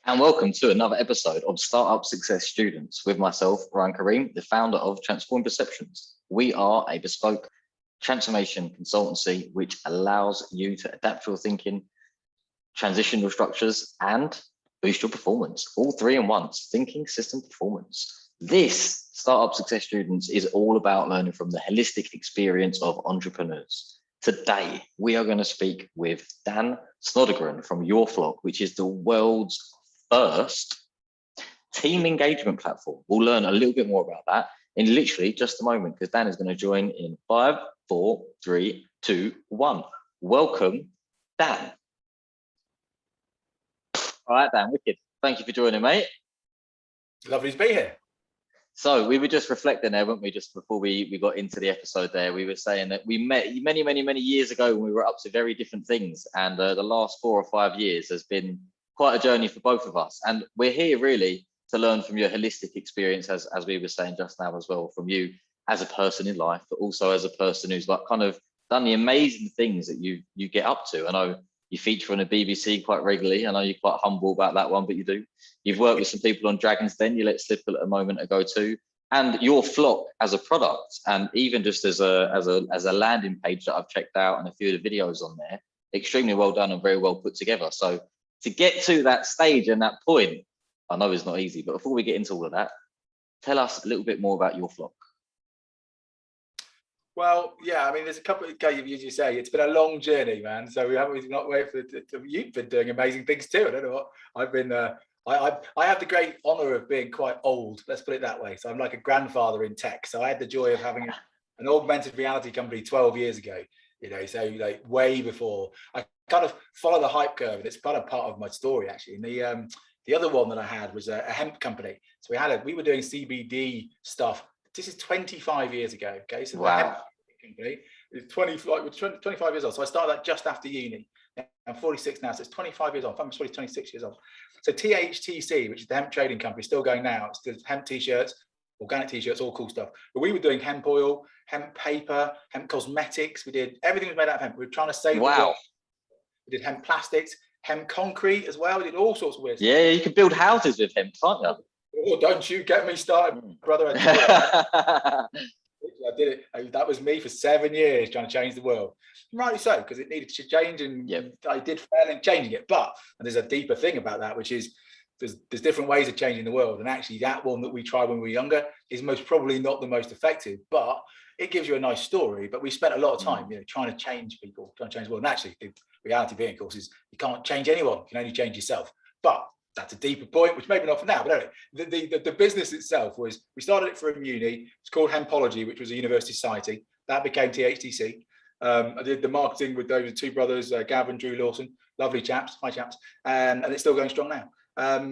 And welcome to another episode of Startup Success Students with myself, Ryan Kareem, the founder of Transform Perceptions. We are a bespoke transformation consultancy which allows you to adapt your thinking, transition your structures, and boost your performance. All three in one: thinking, system, performance. This Startup Success Students is all about learning from the holistic experience of entrepreneurs. Today, we are going to speak with Dan Sodergren from Your Flock, which is the world's first team engagement platform. We'll learn a little bit more about that in literally just a moment, because Dan is going to join in 5, 4, 3, 2, 1. Welcome, Dan. All right, Dan, wicked. Thank you for joining, mate. Lovely to be here. So we were just reflecting there, weren't we, just before we got into the episode there. We were saying that we met many years ago when we were up to very different things. And the last 4 or 5 years has been quite a journey for both of us. And we're here really to learn from your holistic experience, as we were saying just now as well, from you as a person in life, but also as a person who's like kind of done the amazing things that you get up to. I know you feature on the BBC quite regularly. I know you're quite humble about that one, but you do. You've worked with some people on Dragon's Den, you let slip a moment ago too. And Your Flock as a product, and even just as a landing page that I've checked out and a few of the videos on there, extremely well done and very well put together. So to get to that stage and that point, I know it's not easy, but before we get into all of that, tell us a little bit more about Your Flock. Well, yeah, I mean, there's a couple of, as you say, it's been a long journey, man. So we've not waited for you've been doing amazing things too. I don't know what I've been. I have the great honor of being quite old. Let's put it that way. So I'm like a grandfather in tech. So I had the joy of having an augmented reality company 12 years ago. You know, so like way before I kind of follow the hype curve, and it's kind of part of my story actually. And the other one that I had was a hemp company. So we were doing CBD stuff. This is 25 years ago. Okay, so wow. Company is 25 years old. So I started that just after uni. I'm 46 now, so it's 25 years old. I'm probably 26 years old. So THTC, which is the hemp trading company, still going now. It's the hemp t-shirts, organic t-shirts, all cool stuff. But we were doing hemp oil, hemp paper, hemp cosmetics. We did everything was made out of hemp. We were trying to save the world. We did hemp plastics, hemp concrete as well. We did all sorts of weird stuff. Yeah, you can build houses with hemp, can't you? Oh, don't you get me started, brother. I did it. That was me for 7 years trying to change the world. Rightly so, because it needed to change, and I did fail in changing it. But there's a deeper thing about that, which is there's different ways of changing the world. And actually that one that we tried when we were younger is most probably not the most effective, but it gives you a nice story. But we spent a lot of time, trying to change people, trying to change the world. And actually the reality being, of course, is you can't change anyone. You can only change yourself. But that's a deeper point, which maybe not for now, but anyway, the business itself was, we started it from uni. It's called Hempology, which was a university society. That became THTC. I did the marketing with those two brothers, Gav and Drew Lawson, lovely chaps, hi chaps, and it's still going strong now.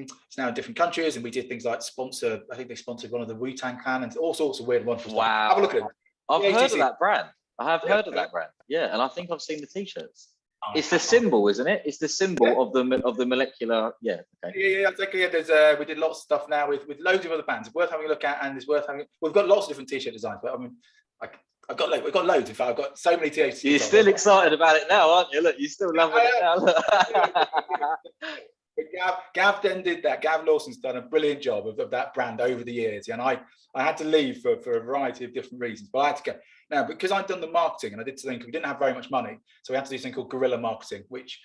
It's now in different countries, and we did things like sponsor, I think they sponsored one of the Wu-Tang Clan and all sorts of weird wonderful stuff. Have a look at it. I've heard of that brand. I have heard of that brand. Yeah, and I think I've seen the t-shirts. It's the symbol, isn't it? It's the symbol of the molecular. Yeah. Okay. Yeah, exactly. Yeah, we did lots of stuff now with loads of other bands. It's worth having a look at, and it's worth having. We've got lots of different t-shirt designs, but I mean, we've got loads. In fact, I've got so many t-shirts. You're still excited about it now, aren't you? Look, you're still loving it now. Gav then did that. Gav Lawson's done a brilliant job of that brand over the years, and I had to leave for a variety of different reasons, but I had to go. Now, because I'd done the marketing, and I did something, we didn't have very much money, so we had to do something called guerrilla marketing, which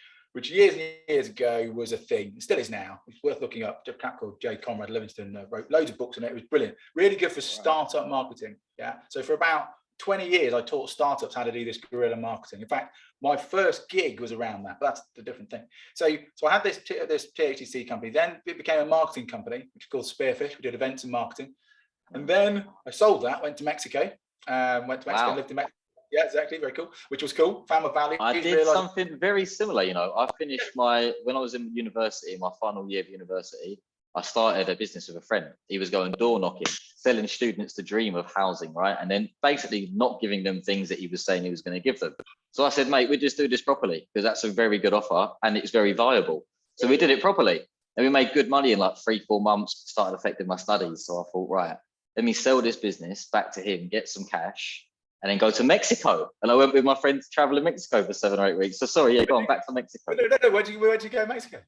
years and years ago was a thing. It still is now. It's worth looking up. A chap called J. Conrad Livingston wrote loads of books on it. It was brilliant. Really good for startup marketing. Yeah. So for about 20 years, I taught startups how to do this guerrilla marketing. In fact, my first gig was around that. But that's the different thing. So I had this THTC company. Then it became a marketing company, which is called Spearfish. We did events and marketing. And then I sold that, went to Mexico. Went to Mexico, lived in Mexico. Yeah, exactly. Very cool. Which was cool. Found my values. I did something very similar. I finished when I was in university, my final year of university, I started a business with a friend. He was going door knocking, selling students the dream of housing, right? And then basically not giving them things that he was saying he was going to give them. So I said, mate, we just do this properly, because that's a very good offer and it's very viable. So we did it properly, and we made good money in like 3-4 months. Started affecting my studies. So I thought, right, let me sell this business back to him, get some cash, and then go to Mexico. And I went with my friends to travel in Mexico for 7 or 8 weeks. So sorry, yeah, go on, back to Mexico. No. Where'd you go in Mexico?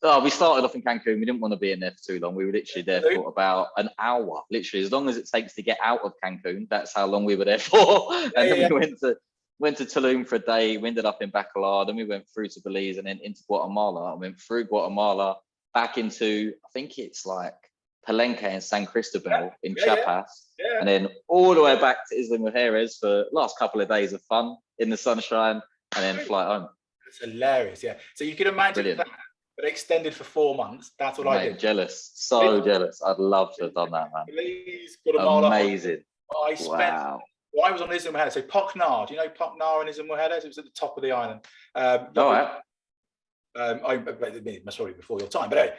Oh, we started off in Cancun. We didn't want to be in there for too long. We were literally there for about an hour. Literally, as long as it takes to get out of Cancun, that's how long we were there for. And then we went to Tulum for a day. We ended up in Bacalar. Then we went through to Belize and then into Guatemala. And went through Guatemala back into, I think it's like Palenque and San Cristobal in Chiapas. And then all the way back to Isla Mujeres for the last couple of days of fun in the sunshine and then fly home. That's hilarious. Yeah. So you can imagine that. But extended for 4 months. That's what I did. Jealous, so jealous. I'd love to have done that, man. Belize, Guatemala. Amazing. I spent. Well, I was on Isla Mujeres. So Pocnar, do you know Pocnar and Isla Mujeres? It was at the top of the island. It must probably be before your time, but anyway,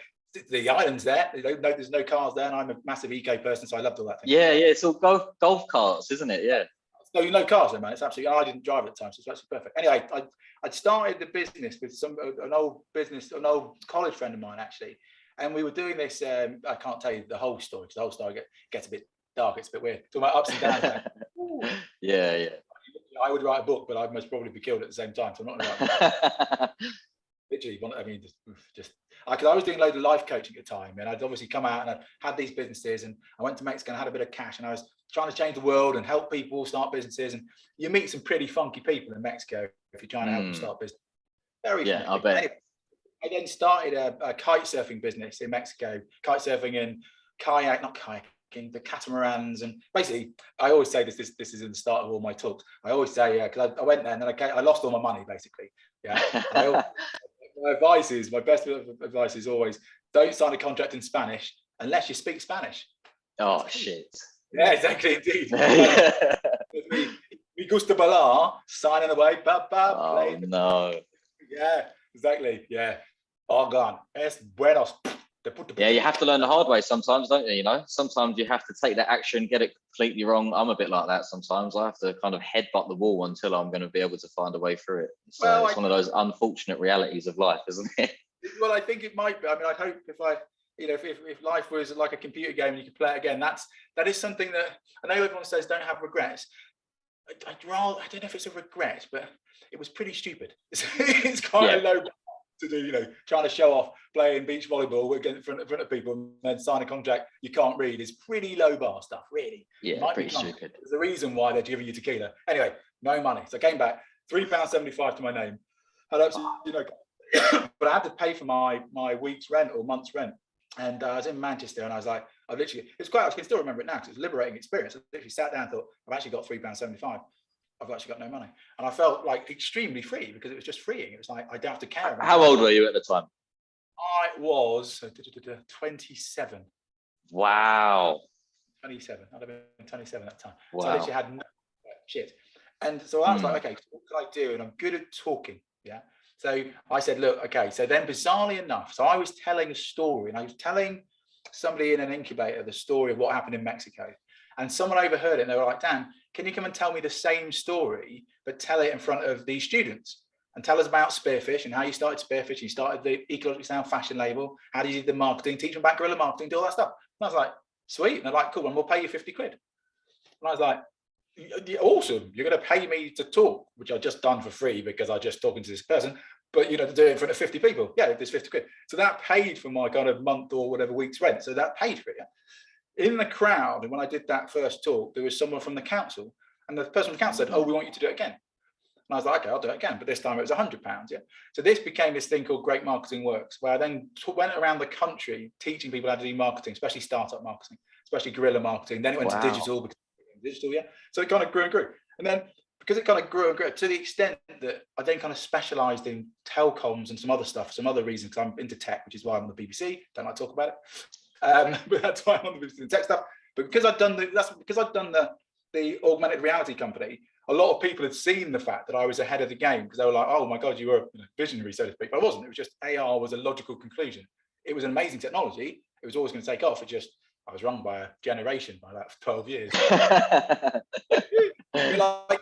the island's there. There's no cars there, and I'm a massive eco person, so I loved all that thing. Yeah, it's all golf carts, isn't it? Yeah. No cars there, man. It's absolutely. I didn't drive at the time, so it's actually perfect. Anyway, I'd started the business with an old college friend of mine actually, and we were doing this. I can't tell you the whole story because the whole story gets a bit dark. It's a bit weird. Talking about ups and downs. Yeah. I would write a book, but I'd most probably be killed at the same time. So I'm not going to write. Literally, I mean, just because I was doing loads of life coaching at the time, and I'd obviously come out and I had these businesses, and I went to Mexico and I had a bit of cash, and I was trying to change the world and help people start businesses. And you meet some pretty funky people in Mexico if you're trying to help them start business. Very funky. I bet. Anyway, I then started a kite surfing business in Mexico, kite surfing and not kayaking, the catamarans. And basically, I always say this is in the start of all my talks. I always say, because I went there and then I lost all my money, basically. Yeah. My best advice is always don't sign a contract in Spanish unless you speak Spanish. Oh, shit. Yeah, exactly, indeed. Me gusta bailar, signing away, oh, no. Yeah, exactly, yeah. Oh, God. Es buenos. Yeah, you have to learn the hard way sometimes, don't you? You know, sometimes you have to take that action, get it completely wrong. I'm a bit like that sometimes. I have to kind of headbutt the wall until I'm going to be able to find a way through it. So it's one of those unfortunate realities of life, isn't it? Well, I think it might be. I mean, I hope if life was like a computer game and you could play it again, that is something that I know everyone says don't have regrets. I don't know if it's a regret, but it was pretty stupid. It's kind of low to do, trying to show off playing beach volleyball in front of people and then sign a contract you can't read is pretty low bar stuff, really. Yeah, pretty stupid. There's a reason why they're giving you tequila. Anyway, no money. So I came back, £3.75 to my name. Had absolutely but I had to pay for my week's rent or month's rent. And I was in Manchester and I was like, I can still remember it now because it's a liberating experience. I literally sat down and thought, I've actually got £3.75. I've actually got no money. And I felt like extremely free because it was just freeing. It was like, I don't have to care about How old were you at the time? I was 27. Wow. 27. I'd have been 27 at the time. Wow. So I literally had no shit. And so I was like, okay, so what can I do? And I'm good at talking. Yeah. So I said, look, okay. So then bizarrely enough, so I was telling a story and I was telling somebody in an incubator the story of what happened in Mexico. And someone overheard it and they were like, Dan, can you come and tell me the same story, but tell it in front of these students and tell us about Spearfish and how you started Spearfish, you started the ecologically sound fashion label, how did you do the marketing, teach them about guerrilla marketing, do all that stuff. And I was like, sweet. And they're like, cool, and we'll pay you 50 quid. And I was like, awesome, you're going to pay me to talk, which I've just done for free because I'm just talking to this person, but to do it in front of 50 people. Yeah, there's 50 quid. So that paid for my kind of month or whatever week's rent. So that paid for it. Yeah? In the crowd, and when I did that first talk, there was someone from the council, and the person from the council said, oh, we want you to do it again. And I was like, okay, I'll do it again. But this time it was £100. Yeah. So this became this thing called Great Marketing Works, where I then went around the country teaching people how to do marketing, especially startup marketing, especially guerrilla marketing. Then it went to digital, yeah. So it kind of grew and grew. And then because it kind of grew and grew to the extent that I then kind of specialized in telecoms and some other stuff, some other reasons, because I'm into tech, which is why I'm on the BBC. Don't like to talk about it. But that's why I'm on the BBC and tech stuff. But because I've done the augmented reality company, a lot of people had seen the fact that I was ahead of the game because they were like, oh my God, you were visionary, so to speak. But I wasn't. It was just AR was a logical conclusion. It was an amazing technology. It was always going to take off. I was wrong by a generation, by about 12 years. Like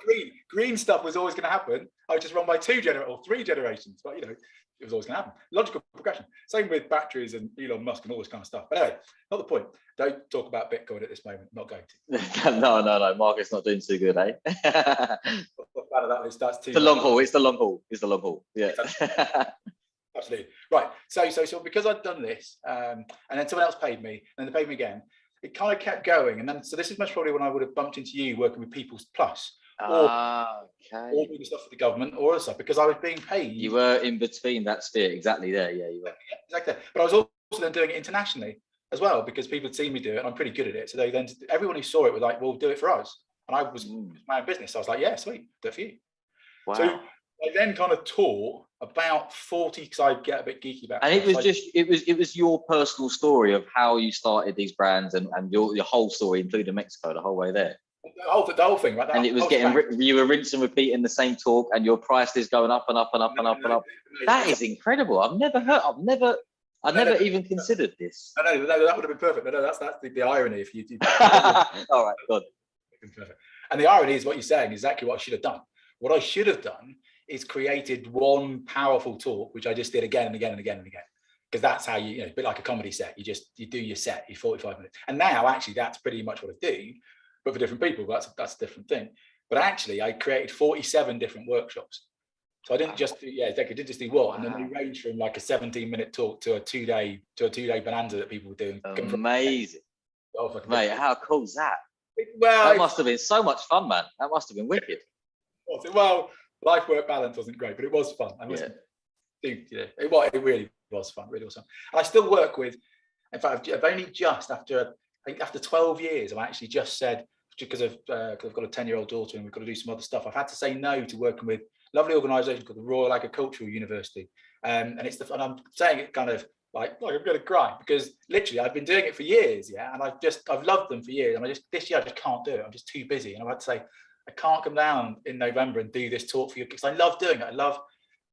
green stuff was always going to happen. I was just wrong by 3 generations. But it was always going to happen. Logical progression. Same with batteries and Elon Musk and all this kind of stuff. But anyway, not the point. Don't talk about Bitcoin at this moment. Not going to. No. Market's not doing too good, eh? That's too it's the long haul. It's the long haul. Yeah. Absolutely. Right. So because I'd done this, and then someone else paid me, and then they paid me again, it kind of kept going. And then, so this is most probably when I would have bumped into you working with People's Plus, or doing stuff for the government or other stuff, because I was being paid. You were in between that sphere, exactly there. Yeah, you were. Exactly. But I was also then doing it internationally as well, because people had seen me do it, and I'm pretty good at it. So they then, everyone who saw it was like, well, do it for us. And I was my own business. So I was like, yeah, sweet, do it for you. Wow. So I then kind of taught about 40, because I get a bit geeky about it. And it was just, it was your personal story of how you started these brands, and your whole story, including Mexico, the whole way there. The whole thing, right? And it was you were rinse and repeating the same talk, and your price is going up and up and up and up and up. That is incredible. I've never even considered this. No, that would have been perfect. No, that's the irony. If you all right, good. And the irony is what you're saying, exactly what I should have done. What I should have done is created one powerful talk, which I just did again and again and again and again. Because that's how you know, a bit like a comedy set. You do your set, your 45 minutes. And now actually that's pretty much what I do, but for different people. That's a different thing. But actually I created 47 different workshops. So I didn't just do, I didn't just do one. And then they range from like a 17-minute talk to a two-day bonanza that people were doing. Amazing. Mate, how cool is that? Well, that must have been so much fun, man. That must have been wicked. Well, life-work balance wasn't great, but it was fun. It really was fun. Really was fun. And I still work with. In fact, I've only just after 12 years, I've actually just said, because I've got a 10-year-old daughter and we've got to do some other stuff. I've had to say no to working with a lovely organisation called the Royal Agricultural University, and I'm saying it kind of like I'm going to cry, because literally I've been doing it for years, and I've loved them for years, and this year I just can't do it. I'm just too busy, and I've had to say, I can't come down in November and do this talk for you, because I love doing it. I love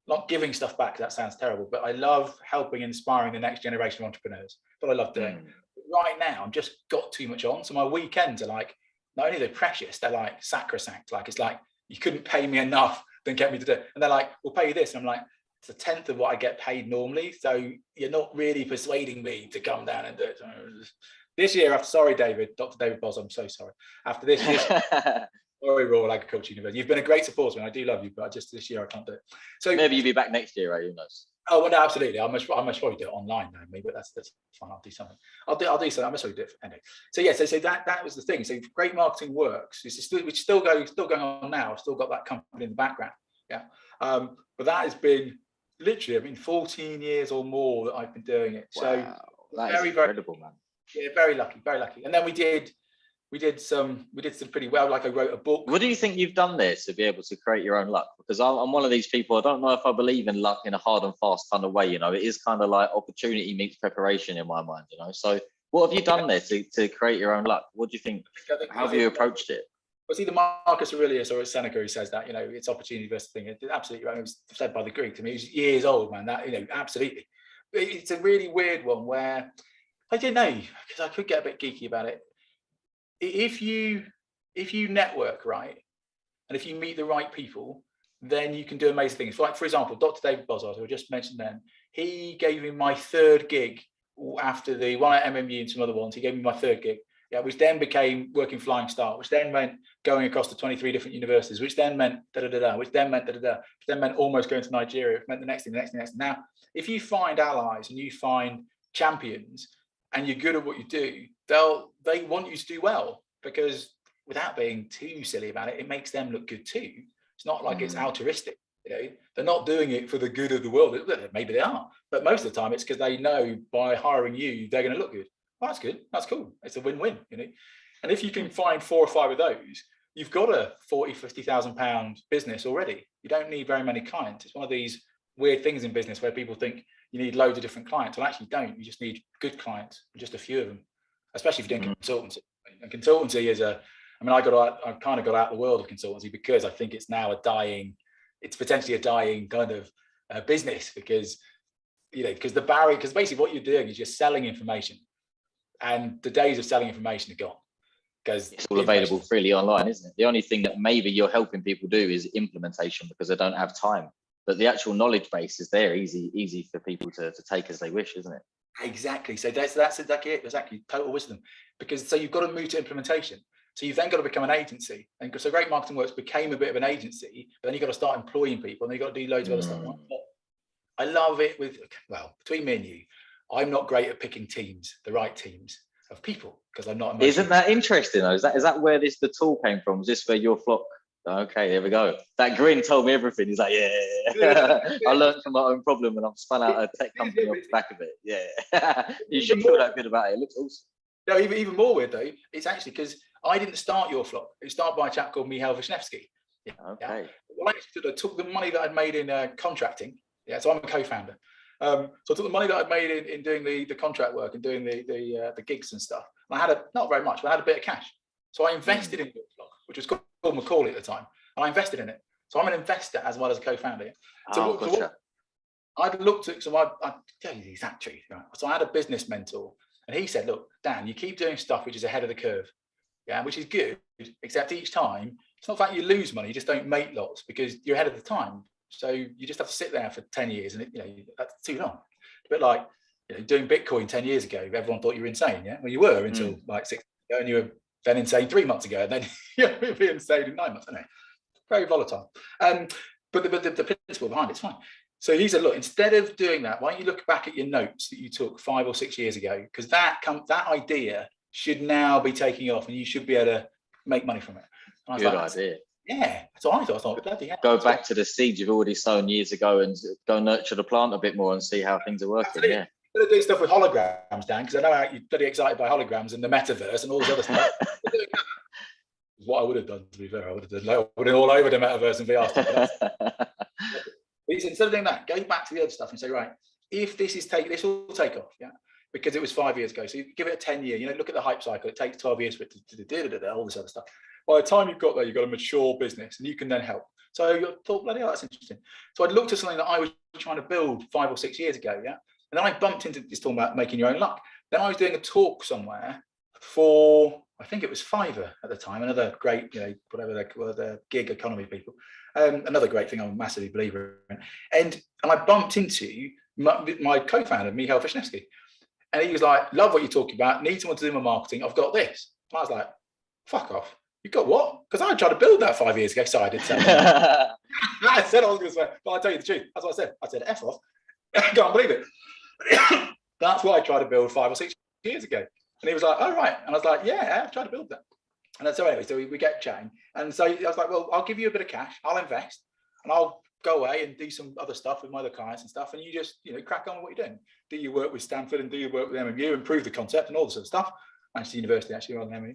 not giving stuff back, that sounds terrible, but I love helping, inspiring the next generation of entrepreneurs. But I love doing. Right now, I'm just got too much on. So my weekends are like, not only they're precious, they're like sacrosanct. Like, it's like, you couldn't pay me enough, then get me to do it. And they're like, we'll pay you this. And I'm like, it's a tenth of what I get paid normally. So you're not really persuading me to come down and do it. So this year, sorry, David, Dr. David Boz, I'm so sorry. After this year, sorry, Royal Agriculture University. You've been a great supporter, and I do love you, but just this year I can't do it. So maybe you'll be back next year, right? Who knows? Oh, well, no, absolutely. I must probably do it online now, maybe, but that's fine. I'll do something. I'll do something. I must probably do it anyway. So yeah, so that was the thing. So great marketing works. Which still going on now. I've still got that company in the background. Yeah, but that has been literally, 14 years or more that I've been doing it. Wow, so that is incredible, man. Yeah, very lucky, very lucky. And then we did some pretty well. Like I wrote a book. What do you think you've done there to be able to create your own luck? Because I'm one of these people, I don't know if I believe in luck in a hard and fast kind of way. It is kind of like opportunity meets preparation in my mind. So what have you done there to create your own luck? What do you think? How have you approached it? It's either Marcus Aurelius or it's Seneca who says that, it's opportunity versus thing. It's absolutely right. It was said by the Greeks. It was years old, man. That, absolutely. It's a really weird one where I don't know, because I could get a bit geeky about it. If you network right, and if you meet the right people, then you can do amazing things. Like, for example, Dr. David Bozzard, who I just mentioned then, he gave me my third gig after the one at MMU and some other ones. He gave me my third gig, which then became working Flying Start, which then meant going across to 23 different universities, which then meant which then meant which then meant almost going to Nigeria, which meant the next thing. Now, if you find allies and you find champions and you're good at what you do, they want you to do well, because without being too silly about it, it makes them look good too. It's not like it's altruistic. They're not doing it for the good of the world. Maybe they are, but most of the time it's because they know by hiring you, they're going to look good. Well, that's good. That's cool. It's a win-win, And if you can find 4 or 5 of those, you've got a 40, 50,000 pound business already. You don't need very many clients. It's one of these weird things in business where people think you need loads of different clients. Well, actually, you don't. You just need good clients, just a few of them, especially if you're doing consultancy. And consultancy is I kind of got out of the world of consultancy because I think it's now it's potentially a dying kind of business, because the barrier, because basically what you're doing is you're selling information, and the days of selling information are gone, because it's all available freely online, isn't it? The only thing that maybe you're helping people do is implementation, because they don't have time, but the actual knowledge base is there, easy for people to take as they wish, isn't it? Exactly. So that's exactly it. Exactly, total wisdom. Because so you've got to move to implementation. So you've then got to become an agency. And so Great Marketing Works became a bit of an agency, but then you've got to start employing people, and then you've got to do loads of other stuff. I love it with, well, between me and you, I'm not great at picking teams, the right teams of people, because I'm not. Isn't that interesting though? Is that where the tool came from? Is this where your flock? Okay, there we go. That grin told me everything. He's like, yeah. I learned from my own problem and I've spun out a tech company off the back of it. Yeah. You should feel that good about it. It looks awesome. No, even more weird though, it's actually because I didn't start your flock. It started by a chap called Michał Wisniewski. Yeah. Okay. Well, I took the money that I'd made in contracting. Yeah, so I'm a co-founder. So I took the money that I'd made in doing the contract work and doing the gigs and stuff. And I had not very much, but I had a bit of cash. So I invested in your flock, which was called Macaulay at the time, and I invested in it. So I'm an investor as well as a co-founder. So, gotcha. I'd looked at, so I'd tell you the exact truth. Right? So I had a business mentor, and he said, look, Dan, you keep doing stuff which is ahead of the curve, yeah, which is good, except each time, it's not the fact you lose money, you just don't make lots because you're ahead of the time. So you just have to sit there for 10 years, and that's too long. A bit like doing Bitcoin 10 years ago, everyone thought you were insane, yeah? Well, you were until like 6 months ago, and you were then insane 3 months ago, and then you'll be insane in 9 months, isn't it? Very volatile. But the principle behind it's fine. So he said, look, instead of doing that, why don't you look back at your notes that you took 5 or 6 years ago? Because that idea should now be taking off, and you should be able to make money from it. Good idea. Yeah, that's what I thought. I thought, bloody hell. Go back to the seeds you've already sown years ago and go nurture the plant a bit more and see how things are working. Absolutely. Yeah. I'm going to do stuff with holograms, Dan, because I know how you're bloody excited by holograms and the metaverse and all this other stuff. What I would have done, to be fair, I would have done all over the metaverse and VR stuff. Instead of doing that, go back to the other stuff and say, right, if this will take off, yeah, because it was 5 years ago. So you give it a 10-year, look at the hype cycle. It takes 12 years for it to do all this other stuff. By the time you've got there, you've got a mature business and you can then help. So you thought, bloody hell, that's interesting. So I'd looked at something that I was trying to build 5 or 6 years ago, yeah. And then I bumped into this talking about making your own luck. Then I was doing a talk somewhere for, I think it was Fiverr at the time, another great, whatever they call the gig economy people. Another great thing I'm a massively believer in. And I bumped into my co-founder, Michał Wisniewski. And he was like, love what you're talking about, need someone to do my marketing, I've got this. And I was like, fuck off. You got what? Because I tried to build that 5 years ago, so I did say that. I said I was going to say, but I'll tell you the truth. That's what I said. I said, F off. I can't believe it. That's what I tried to build 5 or 6 years ago. And he was like, oh, right. And I was like, yeah, I've tried to build that. And then, so anyway, so we get chatting. And so I was like, well, I'll give you a bit of cash. I'll invest. And I'll go away and do some other stuff with my other clients and stuff. And you just, crack on with what you're doing. Do your work with Stanford and do your work with MMU, improve the concept and all this sort of stuff. Manchester University, actually, rather than MMU.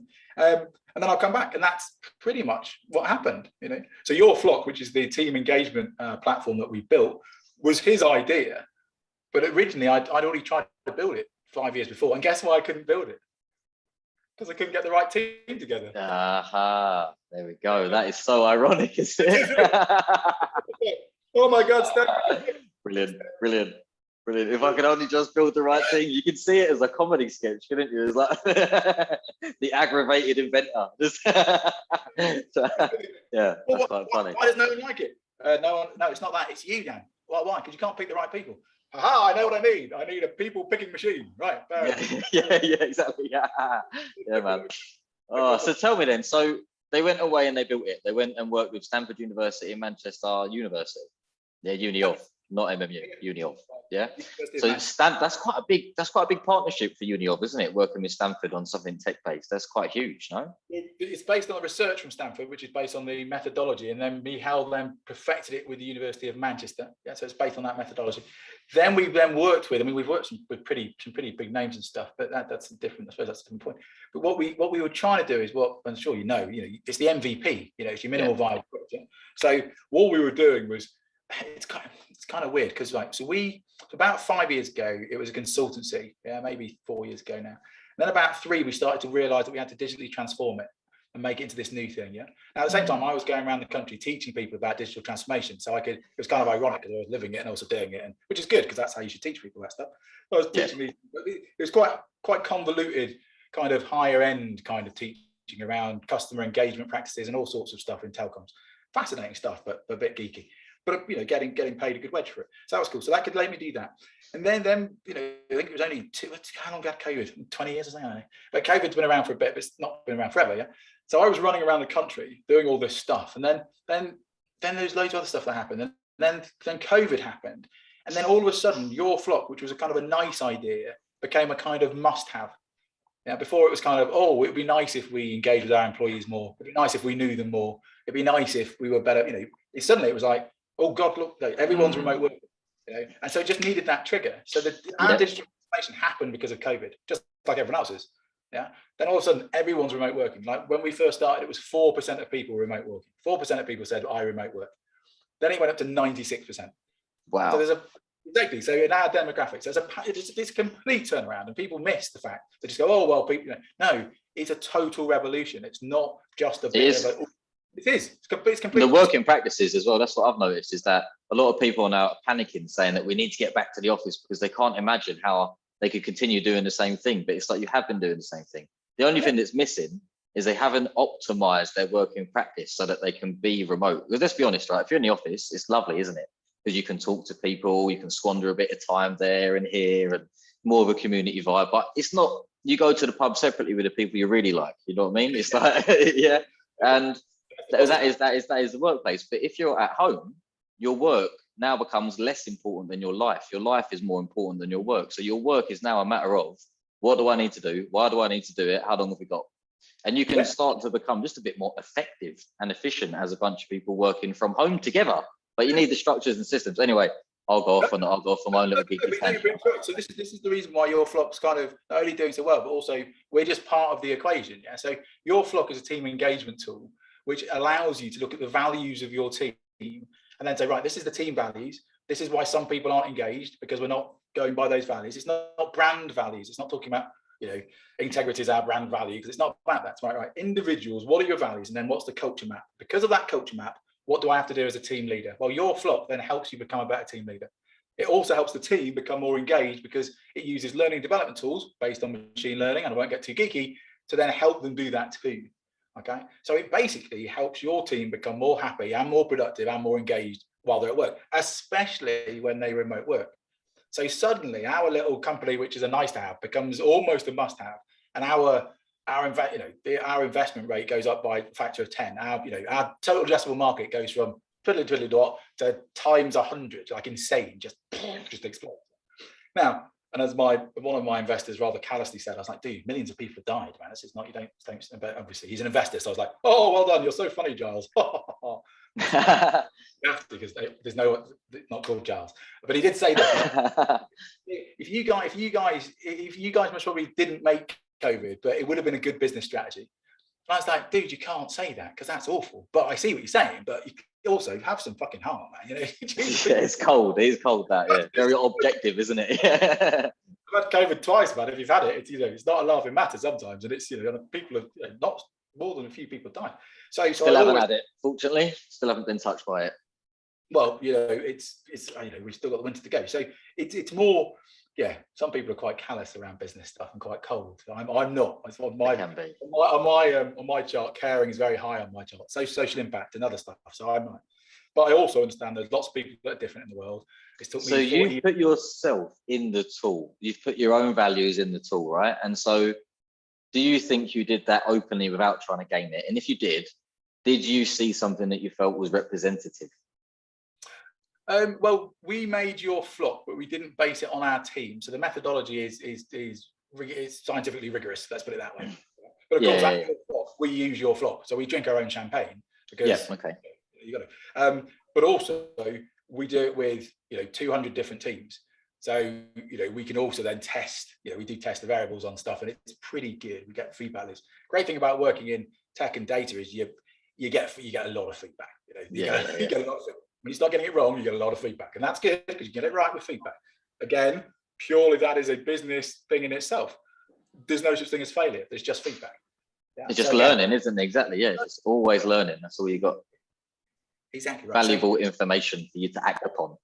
And then I'll come back. And that's pretty much what happened, So your flock, which is the team engagement platform that we built, was his idea. But originally, I'd already tried to build it 5 years before. And guess why I couldn't build it? Because I couldn't get the right team together. Aha, there we go. That is so ironic, isn't it? Oh my God, Brilliant. If I could only just build the right thing, you can see it as a comedy sketch, couldn't you? It's like the aggravated inventor. Yeah, that's quite funny. Why does no one like it? No, it's not that. It's you, Dan. Well, why? Because you can't pick the right people. Aha, I know what I need. I need a people picking machine. Right. Yeah, exactly. Yeah, man. Oh, so tell me then. So they went away and they built it. They went and worked with Stanford University and Manchester University. Yeah, Uni of, not MMU, Uni of. Yeah. So that's quite a big partnership for Uni of, isn't it? Working with Stanford on something tech-based. That's quite huge, no? It's based on the research from Stanford, which is based on the methodology, and then Michał then perfected it with the University of Manchester. Yeah, so it's based on that methodology. Then we've worked with, we've worked with some pretty big names and stuff, but that's different. I suppose that's a different point. But what we were trying to do is I'm sure it's the MVP. It's your minimal viable product. Yeah? So what we were doing was, it's kind of weird because about 5 years ago it was a consultancy, maybe 4 years ago now. And then about 3 we started to realize that we had to digitally transform it and make it into this new thing. Now at the same time I was going around the country teaching people about digital transformation, so it was kind of ironic because I was living it and also doing it, which is good because that's how you should teach people that stuff. I was teaching me, it was quite convoluted, kind of higher end kind of teaching around customer engagement practices and all sorts of stuff in telecoms. Fascinating stuff, but a bit geeky. But getting paid a good wedge for it. So that was cool. So that could let me do that. And then I think it was only how long had COVID? 20 years or something. But COVID's been around for a bit, but it's not been around forever. Yeah. So I was running around the country doing all this stuff, and then there's loads of other stuff that happened. And then COVID happened, And then all of a sudden, your flock, which was a kind of a nice idea, became a kind of must-have. Before it was kind of, oh, it'd be nice if we engaged with our employees more. It'd be nice if we knew them more. It'd be nice if we were better. Suddenly it was like, oh God, look, everyone's remote working. And so it just needed that trigger. So our digital transformation happened because of COVID, just like everyone else's. Then all of a sudden, everyone's remote working. Like when we first started, it was 4% of people remote working. 4% of people said, I remote work. Then it went up to 96%. Wow. So there's exactly. So in our demographics, it's a complete turnaround, and people miss the fact. They just go, oh well, people. No, it's a total revolution. It's not just a bit of a. It is. It's complete. The working practices as well. That's what I've noticed, is that a lot of people are now panicking, saying that we need to get back to the office because they can't imagine how they could continue doing the same thing. But it's like, you have been doing the same thing. The only thing that's missing is they haven't optimized their working practice so that they can be remote. Because let's be honest, right? If you're in the office, it's lovely, isn't it? Because you can talk to people, you can squander a bit of time there and here, and more of a community vibe. But it's not, you go to the pub separately with the people you really like. You know what I mean? It's like, yeah. And that is the workplace. But if you're at home, your work now becomes less important than your life. Your life is more important than your work. So your work is now a matter of, what do I need to do? Why do I need to do it? How long have we got? And you can start to become just a bit more effective and efficient as a bunch of people working from home together. But you need the structures and systems. Anyway, I'll go off on my own little geeky tangent. So this is the reason why your flock's kind of not only doing so well, but also we're just part of the equation. So your flock is a team engagement tool, which allows you to look at the values of your team and then say, right, this is the team values. This is why some people aren't engaged, because we're not going by those values. It's not brand values. It's not talking about, integrity is our brand value, because it's not about that. It's right. Individuals, what are your values? And then what's the culture map? Because of that culture map, what do I have to do as a team leader? Well, your flock then helps you become a better team leader. It also helps the team become more engaged because it uses learning development tools based on machine learning, and I won't get too geeky, to then help them do that too. Okay, so it basically helps your team become more happy and more productive and more engaged while they're at work, especially when they remote work. So suddenly our little company, which is a nice to have, becomes almost a must have, and our investment rate goes up by a factor of 10. Our total addressable market goes from twiddly dot to times 100, like insane, just explodes. Now, and as one of my investors rather callously said, I was like, dude, millions of people have died, man. This is not, you don't, but obviously he's an investor. So I was like, oh, well done. You're so funny, Giles. Because there's not called Giles, but he did say that. if you guys most probably didn't make COVID, but it would have been a good business strategy. And I was like, dude, you can't say that because that's awful. But I see what you're saying, but you also have some fucking heart, man. Yeah, it's cold. It is cold, that. Yeah, very objective, isn't it? Yeah. I've had COVID twice, man. If you've had it, it's not a laughing matter sometimes, and it's people have not more than a few people died. So still haven't had it. Fortunately, still haven't been touched by it. Well, it's we've still got the winter to go. So it's more. Yeah, some people are quite callous around business stuff and quite cold. I'm not. It's on my chart, caring is very high on my chart. So social impact and other stuff. So I'm not. But I also understand there's lots of people that are different in the world. So you put yourself in the tool. You've put your own values in the tool, right? And so, do you think you did that openly without trying to game it? And if you did you see something that you felt was representative? Well, we made your flock, but we didn't base it on our team. So the methodology is scientifically rigorous. Let's put it that way. But of course, your flock, we use your flock, so we drink our own champagne because you got to. But also, we do it with 200 different teams. So we can also then test. We do test the variables on stuff, and it's pretty good. We get feedback loops. Great thing about working in tech and data is you get a lot of feedback. You get a lot of feedback. When you start getting it wrong, you get a lot of feedback, and that's good because you get it right with feedback. Again, purely that is a business thing in itself. There's no such thing as failure. There's just feedback. Yeah? It's just learning, isn't it? Exactly. Yeah, it's always learning. That's all you got. Exactly right. Valuable information for you to act upon.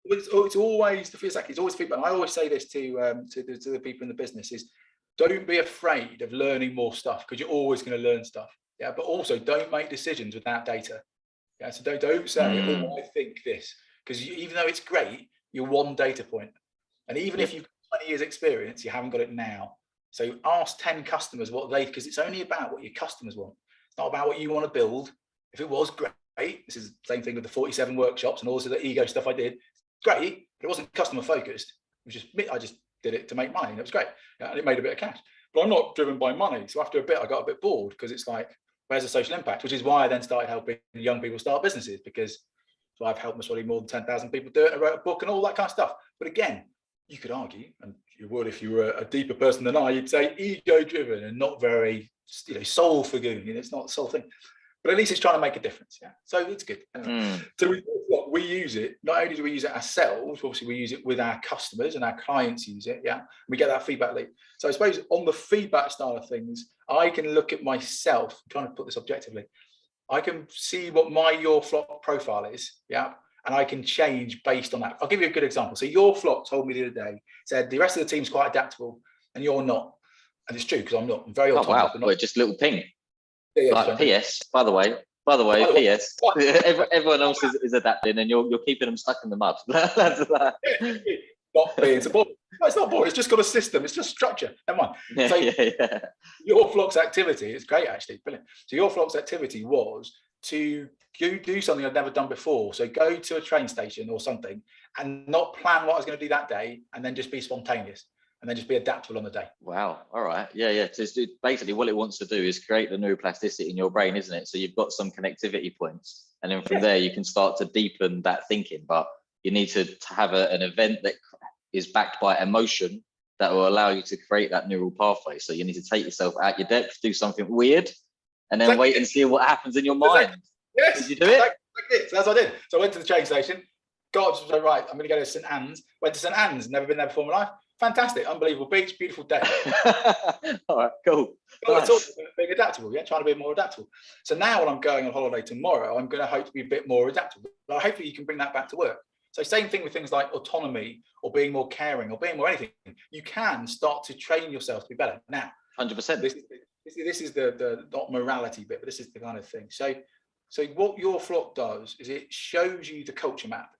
It's always feedback. I always say this to the people in the business is, don't be afraid of learning more stuff because you're always going to learn stuff. Yeah, but also don't make decisions without data. Yeah, so don't say, oh, I think this, because even though it's great, you're one data point. And even if you've got 20 years experience, you haven't got it now. So ask 10 customers because it's only about what your customers want. It's not about what you want to build. If it was great, this is the same thing with the 47 workshops and also the ego stuff I did. Great, but it wasn't customer focused. It was just me. I just did it to make money, and it was great. Yeah, and it made a bit of cash. But I'm not driven by money. So after a bit, I got a bit bored because it's like, where's the social impact? Which is why I then started helping young people start businesses, because so I've helped probably more than 10,000 people do it. I wrote a book and all that kind of stuff. But again, you could argue, and you would if you were a deeper person than I, you'd say ego-driven and not very, soul-forgoing. It's not the soul thing. But at least it's trying to make a difference. Yeah, so it's good. So we use it. Not only do we use it ourselves, obviously we use it with our customers, and our clients use it. Yeah, we get that feedback loop. So I suppose on the feedback style of things, I can look at myself. I'm trying to put this objectively. I can see what my your flock profile is. Yeah, and I can change based on that. I'll give you a good example. So your flock told me the other day, said the rest of the team's quite adaptable, and you're not. And it's true, because I'm not. I'm very autonomous. Oh wow! Just a little ping. Yeah, like PS, by the way, PS. Everyone else is adapting, and you're keeping them stuck in the mud. That's that. Not being supported. No, it's not boring. It's just got a system. It's just structure. Never mind. So your flock's activity is great, actually. Brilliant. So your flock's activity was to do something I'd never done before. So go to a train station or something and not plan what I was going to do that day, and then just be spontaneous. And then just be adaptable on the day. Wow. All right. Yeah. So basically what it wants to do is create the neuroplasticity in your brain, isn't it? So you've got some connectivity points. And then from there, you can start to deepen that thinking. But you need to have an event that is backed by emotion that will allow you to create that neural pathway. So you need to take yourself out your depth, do something weird, and then wait and see what happens in your mind. Yes. Did you do it? So that's what I did. So I went to the train station, got up, so right, I'm going to go to St. Anne's. Went to St. Anne's, never been there before in my life. Fantastic, unbelievable beach, beautiful day. All right, cool. Nice. It's all being adaptable, trying to be more adaptable. So now when I'm going on holiday tomorrow, I'm going to hope to be a bit more adaptable. But hopefully you can bring that back to work. So same thing with things like autonomy or being more caring or being more anything. You can start to train yourself to be better. Now, 100%. This is the not morality bit, but this is the kind of thing. So what your flock does is it shows you the culture map,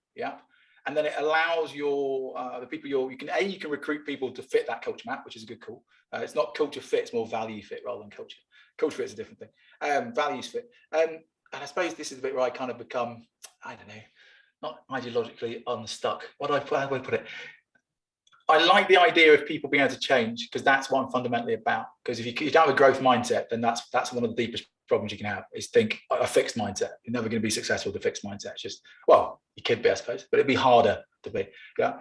and then it allows the people you can recruit people to fit that culture map, which is a good call. It's not culture fit, it's more value fit rather than culture. Culture fit is a different thing. Values fit. And I suppose this is the bit where I kind of become, I don't know, not ideologically unstuck. How do I put it? I like the idea of people being able to change, because that's what I'm fundamentally about. Because if you don't have a growth mindset, then that's one of the deepest problems you can have, is think a fixed mindset. You're never going to be successful with a fixed mindset. It's just, well, you could be, I suppose, but it'd be harder to be. Yeah.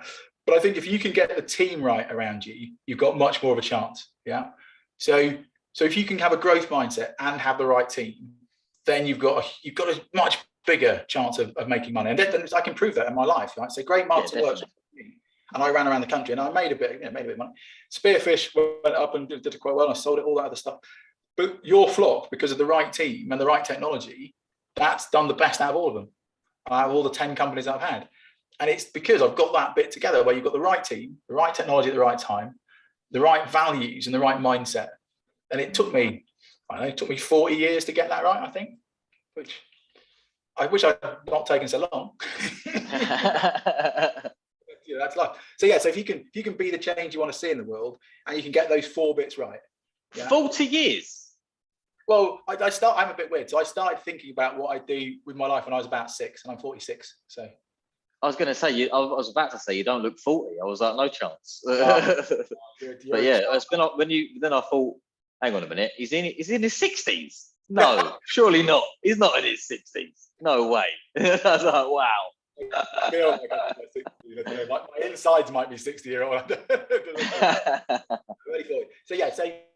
But I think if you can get the team right around you, you've got much more of a chance. Yeah. So if you can have a growth mindset and have the right team, then you've got a much bigger chance of making money. And then I can prove that in my life. Right? So great marketing works. And I ran around the country and I made a bit of money. Spearfish went up and did it quite well. And I sold it, all that other stuff. But your flock, because of the right team and the right technology, that's done the best out of all of them, out of all the 10 companies I've had. And it's because I've got that bit together where you've got the right team, the right technology at the right time, the right values and the right mindset. And it took me, 40 years to get that right, I think, which I wish I'd not taken so long. That's life. So if you can be the change you want to see in the world, and you can get those 4 bits right. 40 years. Well, I'm a bit weird. So I started thinking about what I do with my life when I was about 6, and I'm 46. So I was going to say, I was about to say you don't look 40. I was like, no chance. But yeah, it's been like then I thought, hang on a minute, he's in his 60s. No, surely not. He's not in his 60s. No way. I was like, wow. My insides might be 60-year-old.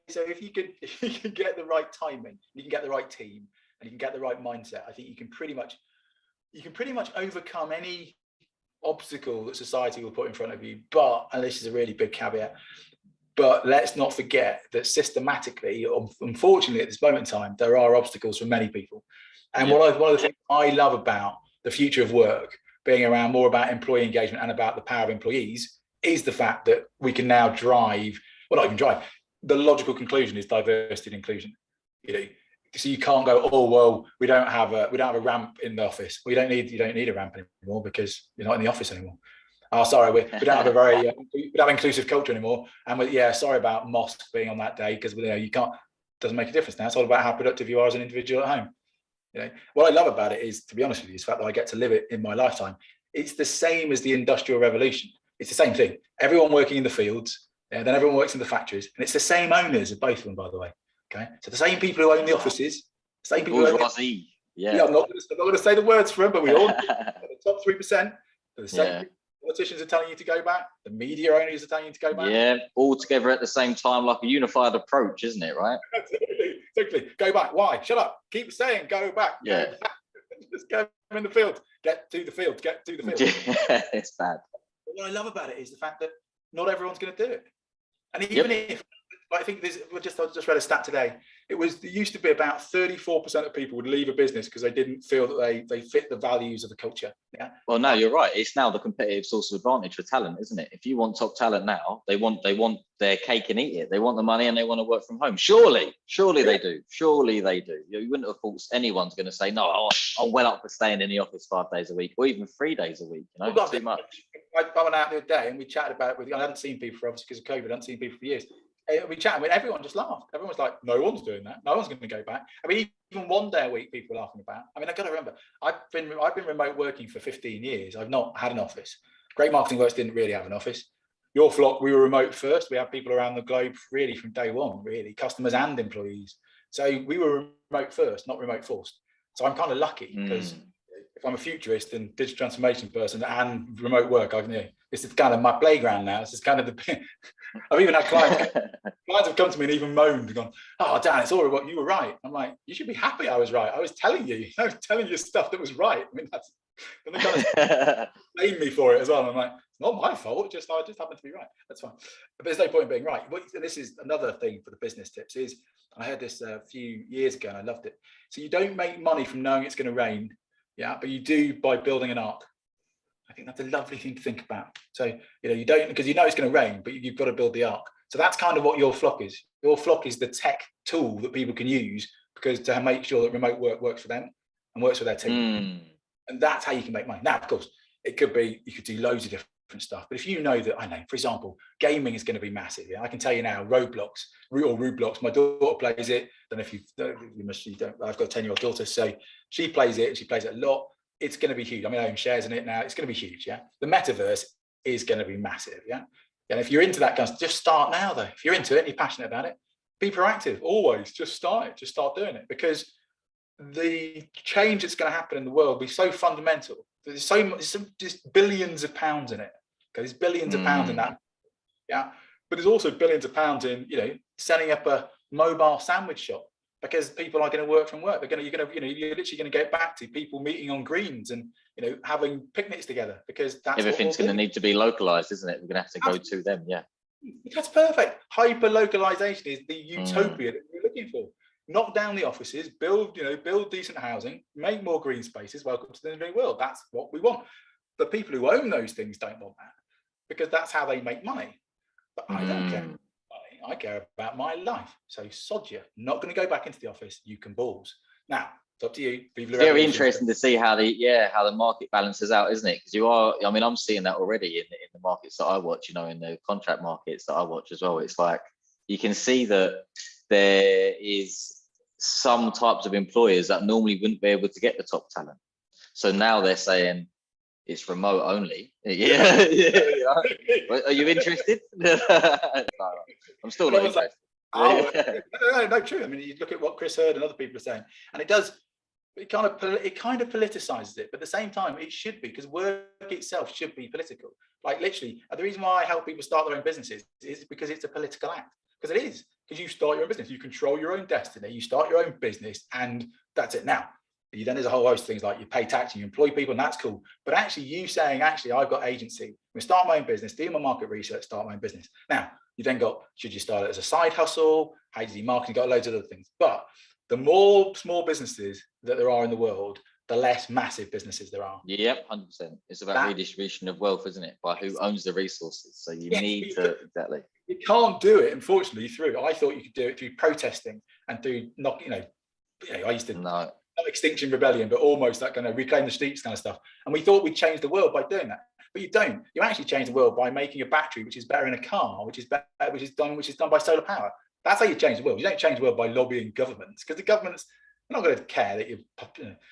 So if you can get the right timing, you can get the right team, and you can get the right mindset, I think you can pretty much overcome any obstacle that society will put in front of you. But, and this is a really big caveat, but let's not forget that systematically, unfortunately at this moment in time, there are obstacles for many people. And one of the things I love about the future of work being around more about employee engagement and about the power of employees is the fact that we can now drive, well, not even drive, the logical conclusion is diversity and inclusion. So you can't go, oh well, we don't have a ramp in the office. You don't need a ramp anymore because you're not in the office anymore. Oh, sorry, we don't have we don't have inclusive culture anymore. And sorry about mosque being on that day, because you can't, doesn't make a difference now. It's all about how productive you are as an individual at home. What I love about it is, to be honest with you, is the fact that I get to live it in my lifetime. It's the same as the Industrial Revolution. It's the same thing. Everyone working in the fields, then everyone works in the factories, and it's the same owners of both of them, by the way. Okay, so the same people who own the offices, the same people who own bourgeoisie. Yeah, I'm not going to say the words for them, but we all the top 3%. The same politicians are telling you to go back. The media owners are telling you to go back. Yeah, all together at the same time, like a unified approach, isn't it? Right? Exactly. Go back. Why? Shut up. Keep saying go back. Yeah. Go back. Just go in the field. Get to the field. Get to the field. Yeah, it's bad. But what I love about it is the fact that not everyone's going to do it. And even if, I think I just read a stat today. It used to be about 34% of people would leave a business because they didn't feel that they fit the values of the culture. Yeah. Well, no, you're right. It's now the competitive source of advantage for talent, isn't it? If you want top talent now, they want their cake and eat it. They want the money and they want to work from home. Surely they do. Surely they do. You wouldn't have thought anyone's going to say, no, I'm well up for staying in the office 5 days a week or even 3 days a week. You know, too much. I went out the other day and we chatted about it I hadn't seen people for obviously because of COVID. I hadn't seen people for years. We chatted with everyone, just laughed. Everyone was like, no one's doing that. No one's going to go back. I mean, even 1 day a week, people were laughing about. I mean, I got to remember, I've been remote working for 15 years. I've not had an office. Great Marketing Works didn't really have an office. Your Flock, we were remote first. We had people around the globe really from day one, really, customers and employees. So we were remote first, not remote forced. So I'm kind of lucky because if I'm a futurist and digital transformation person and remote work, this is kind of my playground now. This is kind of I've even had clients have come to me and even moaned and gone, oh, Dan, it's all right. You were right. I'm like, you should be happy I was right. I was telling you stuff that was right. I mean, and they kind of blame me for it as well. And I'm like, it's not my fault. I just happened to be right. That's fine. But there's no point in being right. This is another thing for the business tips is I heard this a few years ago and I loved it. So you don't make money from knowing it's going to rain. Yeah, but you do by building an ark. I think that's a lovely thing to think about. So, you don't, because it's going to rain, but you've got to build the ark. So that's kind of what Your Flock is. Your Flock is the tech tool that people can use because to make sure that remote work works for them and works for their team. And that's how you can make money. Now, of course, it could be, you could do loads of different stuff. But if you know that, for example, gaming is going to be massive. Yeah? I can tell you now, Roblox, my daughter plays it. I don't know if you don't, I've got a 10-year-old daughter, so she plays it and she plays it a lot. It's going to be huge. I mean, I own shares in it now. It's going to be huge. Yeah. The metaverse is going to be massive. Yeah. And if you're into that kind of stuff, just start now though. If you're into it and you're passionate about it, be proactive. Always just start it. Just start doing it because the change that's going to happen in the world will be so fundamental. There's so much, just billions of pounds in it. Okay. There's billions of pounds in that. Yeah. But there's also billions of pounds in, setting up a mobile sandwich shop. Because people are going to work from work. You're literally going to get back to people meeting on greens and, having picnics together because that's everything's going to need to be localized, isn't it? We're going to have to go to them. Yeah. That's perfect. Hyper localization is the utopia that we're looking for. Knock down the offices, build decent housing, make more green spaces. Welcome to the new world. That's what we want. The people who own those things don't want that because that's how they make money. But I don't care. I care about my life. So sod you. Not going to go back into the office. You can balls. Now, it's up to you. Very interesting to see how the market balances out, isn't it? Because I'm seeing that already in the markets that I watch, in the contract markets that I watch as well. It's like you can see that there is some types of employers that normally wouldn't be able to get the top talent. So now they're saying, it's remote only. Yeah. Are you interested? I'm still not interested. No, true. I mean, you look at what Chris Hurd and other people are saying, and it kind of politicizes it. But at the same time, it should be because work itself should be political. Like literally, the reason why I help people start their own businesses is because it's a political act. Because it is. Because you start your own business, you control your own destiny. You start your own business, and that's it. Now. Then there's a whole host of things like you pay tax and you employ people, and that's cool. But actually, you saying, I've got agency. I'm going to start my own business, do my market research, start my own business. Now, you then got, should you start it as a side hustle? How do you market? You've got loads of other things. But the more small businesses that there are in the world, the less massive businesses there are. Yep, 100%. It's about redistribution of wealth, isn't it? By who owns the resources. So you need to, exactly. You can't do it, unfortunately, I thought you could do it through protesting and through I used to... No. Not Extinction Rebellion, but almost that kind of reclaim the streets kind of stuff. And we thought we'd change the world by doing that, but you don't. You actually change the world by making a battery which is better in a car, which is done by solar power. That's how you change the world. You don't change the world by lobbying governments because the governments They're not going to care that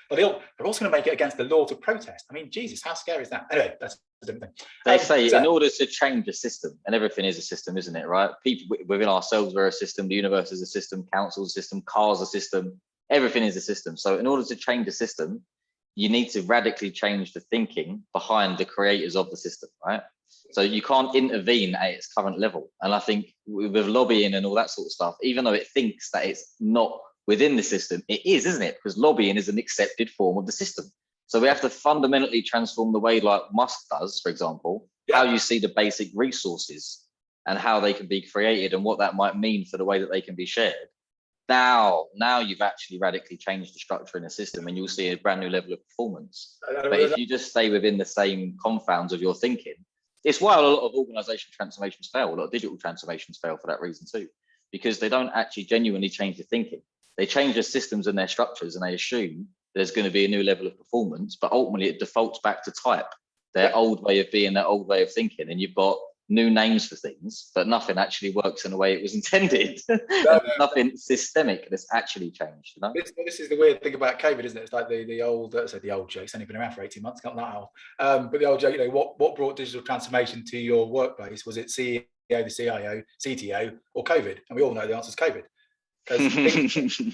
but they're also going to make it against the law to protest. I mean, Jesus, how scary is that? Anyway, that's a different thing. They say in order to change a system, and everything is a system, isn't it, right? People within ourselves are a system, the universe is a system, council is a system, cars a system, everything is a system. So in order to change a system, you need to radically change the thinking behind the creators of the system, right? So you can't intervene at its current level. And I think with lobbying and all that sort of stuff, even though it thinks that it's not within the system, it is, isn't it? Because lobbying is an accepted form of the system. So we have to fundamentally transform the way, like Musk does, for example, how you see the basic resources and how they can be created and what that might mean for the way that they can be shared. Now you've actually radically changed the structure in the system, and you'll see a brand new level of performance. But if you just stay within the same confounds of your thinking, it's why a lot of organization transformations fail, a lot of digital transformations fail for that reason too, because they don't actually genuinely change the thinking. They change their systems and their structures, and they assume there's going to be a new level of performance, but ultimately it defaults back to type, their old way of being, their old way of thinking, and you've got new names for things, but nothing actually works in the way it was intended. Nothing systemic that's actually changed. You know? This is the weird thing about COVID, isn't it? It's like the old, the old joke. It's only been around for 18 months, not that old. But the old joke, what brought digital transformation to your workplace? Was it CEO, the CIO, CTO, or COVID? And we all know the answer is COVID. Because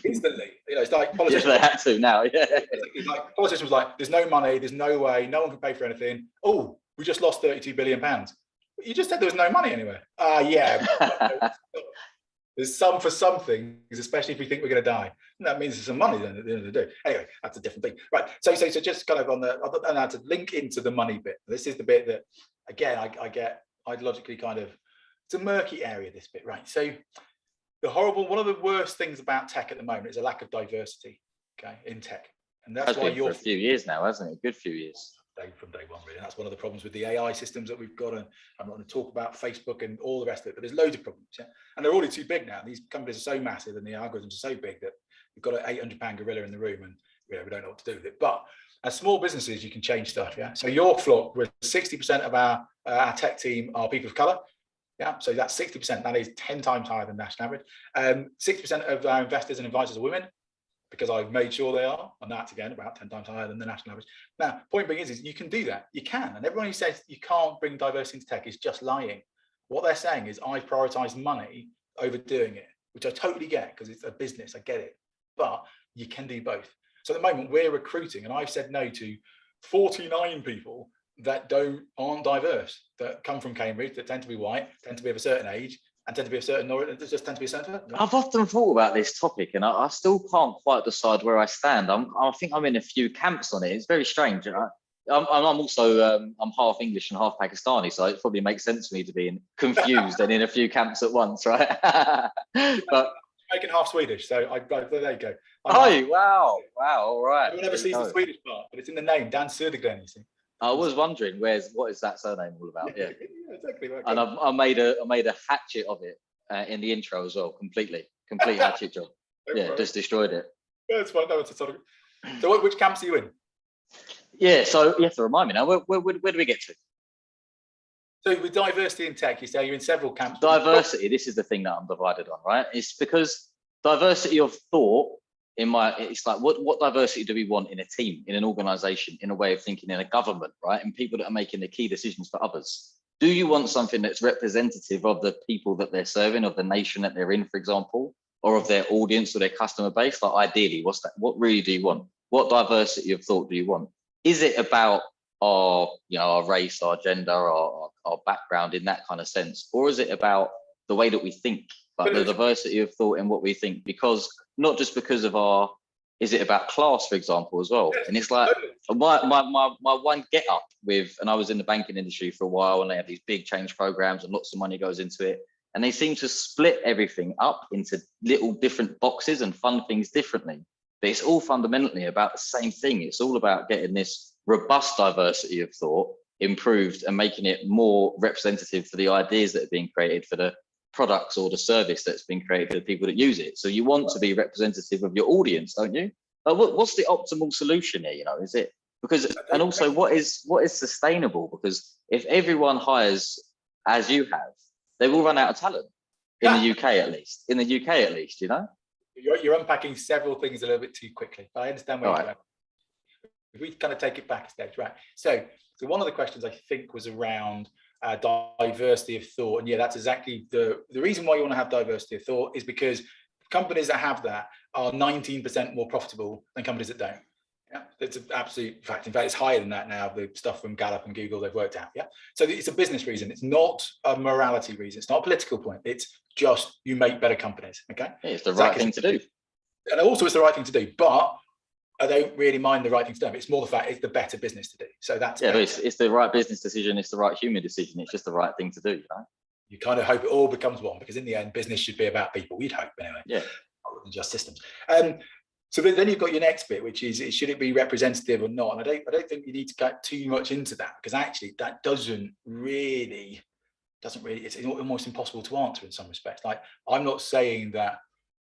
instantly, it's like politicians. They had to now, It's like politicians was like, there's no money, there's no way, no one can pay for anything. Oh, we just lost £32 billion. You just said there was no money anywhere. Yeah. There's some for some things, especially if we think we're going to die. And that means there's some money then at the end of the day. Anyway, that's a different thing. Right. So just kind of on the, and now to link into the money bit. This is the bit that, again, I get ideologically kind of, it's a murky area, this bit, right? So one of the worst things about tech at the moment is a lack of diversity, okay, in tech. And that's why for a few years now, hasn't it? A good few years. From day one, really. And that's one of the problems with the AI systems that we've got. And I'm not going to talk about Facebook and all the rest of it, but there's loads of problems. Yeah? And they're already too big now. These companies are so massive and the algorithms are so big that we've got an 800-pound gorilla in the room and we don't know what to do with it. But as small businesses, you can change stuff. Yeah. So your flock, with 60% of our tech team are people of color. Yeah. So that's 60%. That is 10 times higher than national average. 60% of our investors and advisors are women, because I've made sure they are, and that's again about 10 times higher than the national average. Now, point being is you can do that. You can. And everyone who says you can't bring diversity into tech is just lying. What they're saying is I prioritize money over doing it, which I totally get because it's a business. I get it. But you can do both. So at the moment, we're recruiting, and I've said no to 49 people that aren't diverse, that come from Cambridge, that tend to be white, tend to be of a certain age, and tend to be a certain, just tend to be a certain. I've often thought about this topic, and I still can't quite decide where I stand. I think I'm in a few camps on it. It's very strange. I'm also I'm half English and half Pakistani, so it probably makes sense for me to be confused and in a few camps at once, right? But making half Swedish, so there you go. Wow, all right. Everyone never sees the Swedish part, but it's in the name, Dan Sodergren, you see. I was wondering what is that surname all about? Yeah, exactly. Okay. And I made a hatchet of it in the intro as well, complete hatchet job. Yeah, just destroyed it. Yeah, it's fine. No, it's so which camps are you in? Yeah, so you have to remind me now. Where do we get to? So with diversity in tech, you say you're in several camps. Diversity. This is the thing that I'm divided on, right? It's because diversity of thought. It's like what diversity do we want in a team, in an organization, in a way of thinking, in a government, right? And people that are making the key decisions for others. Do you want something that's representative of the people that they're serving, of the nation that they're in, for example, or of their audience or their customer base? Like ideally, what really do you want? What diversity of thought do you want? Is it about our race, our gender, our background in that kind of sense? Or is it about the way that we think, like the diversity of thought in what we think? Because not just because of is it about class, for example, as well? And it's like my one get up with, and I was in the banking industry for a while, and they have these big change programs and lots of money goes into it. And they seem to split everything up into little different boxes and fund things differently. But it's all fundamentally about the same thing. It's all about getting this robust diversity of thought improved and making it more representative for the ideas that are being created, for the products or the service that's been created for the people that use it. So you want to be representative of your audience, don't you? What's the optimal solution here? Is it because, and also what is sustainable? Because if everyone hires as you have, they will run out of talent in the UK at least. You're unpacking several things a little bit too quickly, but I understand where you're going. If we kind of take it back a stage, right? So one of the questions I think was around diversity of thought, and yeah, that's exactly the reason why you want to have diversity of thought is because companies that have that are 19% more profitable than companies that don't. Yeah, it's an absolute fact. In fact, it's higher than that now. The stuff from Gallup and Google they've worked out. Yeah, so it's a business reason. It's not a morality reason. It's not a political point. It's just you make better companies. Okay, yeah, it's the right thing to do, and also it's the right thing to do. But I don't really mind the right thing to do. It's more the fact it's the better business to do. So that's it's the right business decision. It's the right human decision. It's just the right thing to do. You kind of hope it all becomes one, because in the end, business should be about people. We'd hope anyway. Yeah, rather than just systems. So then you've got your next bit, which is should it be representative or not? And I don't think you need to get too much into that, because actually that doesn't really. It's almost impossible to answer in some respects. Like, I'm not saying that.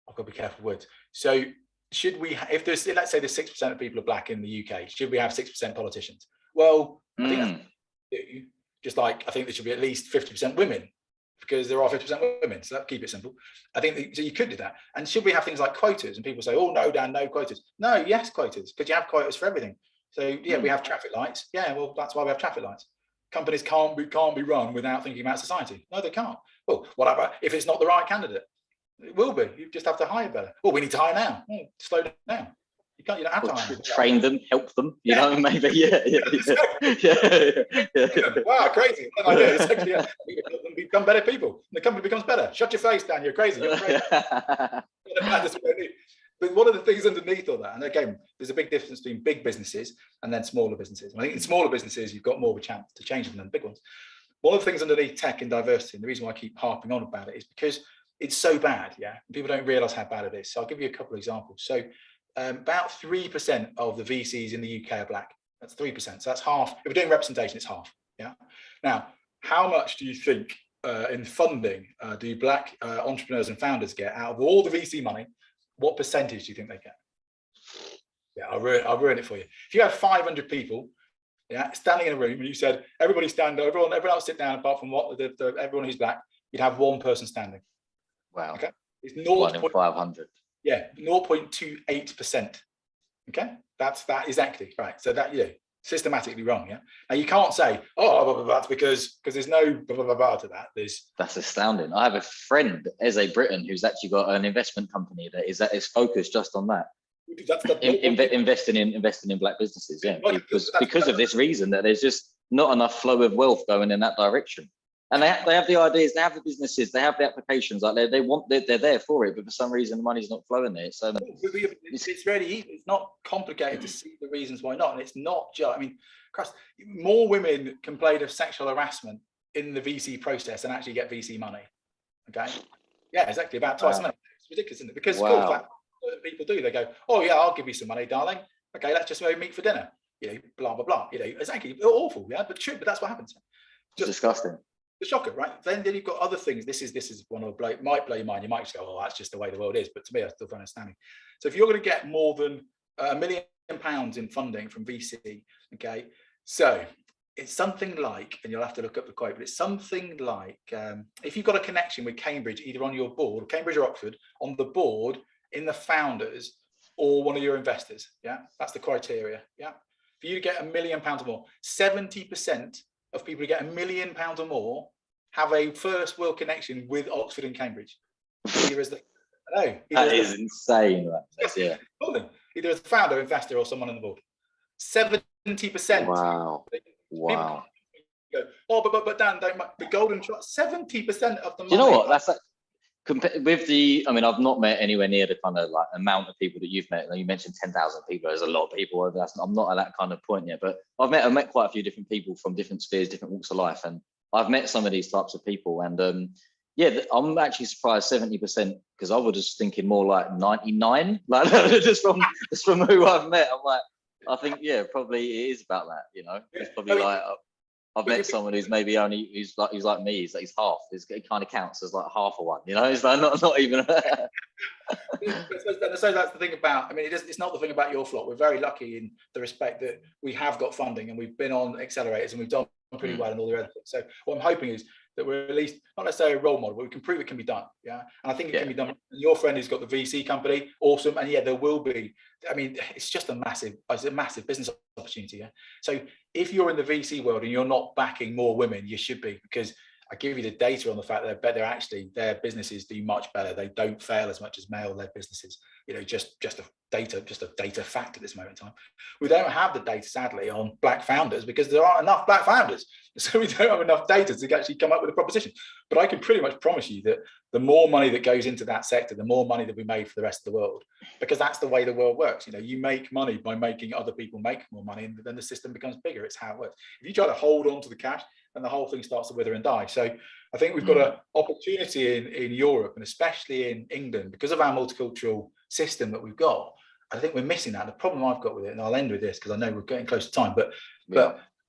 I've got to be careful with words. So should we, if there's, let's say there's 6% of people are black in the UK, should we have 6% politicians? Well, I think that's just like I think there should be at least 50% women, because there are 50% women. So that keep it simple. I think so you could do that. And should we have things like quotas? And people say, oh no, Dan, no quotas. No, yes, quotas, because you have quotas for everything. So yeah, we have traffic lights. Yeah, well, that's why we have traffic lights. Companies can't be run without thinking about society. No, they can't. Well, what about if it's not the right candidate? It will be. You just have to hire better. Well, we need to hire now. Slow down. You don't have to hire. Train them, help them. You know, maybe. Yeah. Wow, crazy. It's actually, become better people. The company becomes better. Shut your face, Dan. You're crazy. You're crazy. But one of the things underneath all that, and again, there's a big difference between big businesses and then smaller businesses. And I think in smaller businesses, you've got more of a chance to change them than big ones. One of the things underneath tech and diversity, and the reason why I keep harping on about it, is because it's so bad. Yeah, people don't realize how bad it is. So I'll give you a couple of examples. So about 3% of the VCs in the UK are black. That's 3%. So that's half. If we're doing representation, it's half. Yeah. Now, how much do you think in funding do black entrepreneurs and founders get out of all the VC money? What percentage do you think they get? Yeah, I'll ruin it for you. If you had 500 people, yeah, standing in a room, and you said everybody stand, everyone else sit down apart from everyone who's black, you'd have one person standing. Wow. Okay. It's 500. Yeah, 0.28%. Okay, that's exactly right. So that systematically wrong. Yeah. Now you can't say, that's because there's no blah, blah, blah, blah to that. That's astounding. I have a friend, Eze Britton, who's actually got an investment company that is focused just on that. Investing in black businesses. Yeah, because of this reason, that there's just not enough flow of wealth going in that direction. And they have the ideas, they have the businesses, they have the applications. Like they're there for it, but for some reason the money's not flowing there. So it's really easy. It's not complicated to see the reasons why not. And it's not just. I mean, Christ, more women complain of sexual harassment in the VC process and actually get VC money. Okay, yeah, exactly, about twice. Wow. It's ridiculous, isn't it? Because of course, what people do, they go, oh yeah, I'll give you some money, darling. Okay, let's just meet for dinner. Blah blah blah. Exactly, awful. Yeah, but true. But that's what happens. Just disgusting. The shocker, right? Then you've got other things. This is one of might blow your mind. You might just go, "Oh, that's just the way the world is." But to me, I still don't understand it. So if you're going to get more than £1 million in funding from VC, okay, so it's something like, and you'll have to look up the quote, but it's something like if you've got a connection with Cambridge, either on your board, Cambridge or Oxford, on the board, in the founders, or one of your investors. Yeah, that's the criteria. Yeah, for you to get £1 million or more, 70% of people who get £1 million or more have a first world connection with Oxford and Cambridge. That is insane. Yeah. Either as a founder, investor, or someone on the board. 70%. Wow. Go, but Dan, the golden trust. 70% of the money. Do you know what? That's like, with the. I mean, I've not met anywhere near the kind of like amount of people that you've met. You mentioned 10,000 people. There's a lot of people. I'm not at that kind of point yet, but I've met quite a few different people from different spheres, different walks of life, and I've met some of these types of people. And yeah, I'm actually surprised 70%, because I was just thinking more like 99, like just from who I've met. I'm like, I think probably it is about that. It's probably like. I've met someone who's maybe only who's like me. He's half. It kind of counts as like half of one. It's like not even. So that's the thing about. I mean, it's not the thing about your flock. We're very lucky in the respect that we have got funding and we've been on accelerators and we've done pretty well and all the other things. So what I'm hoping is that we're at least not necessarily a role model, but we can prove it can be done. Yeah. And I think it can be done. Your friend who's got the VC company, awesome. And yeah, there will be, I mean, it's a massive business opportunity. Yeah. So if you're in the VC world and you're not backing more women, you should be, because I give you the data on the fact that their businesses do much better. They don't fail as much as male-led businesses. You know, just a data fact at this moment in time. We don't have the data, sadly, on black founders because there aren't enough black founders. So we don't have enough data to actually come up with a proposition. But I can pretty much promise you that the more money that goes into that sector, the more money that we made for the rest of the world, because that's the way the world works. You know, you make money by making other people make more money, and then the system becomes bigger. It's how it works. If you try to hold on to the cash, then the whole thing starts to wither and die. So I think we've got an opportunity in Europe, and especially in England, because of our multicultural system that we've got. I think we're missing that. The problem I've got with it, and I'll end with this because I know we're getting close to time, but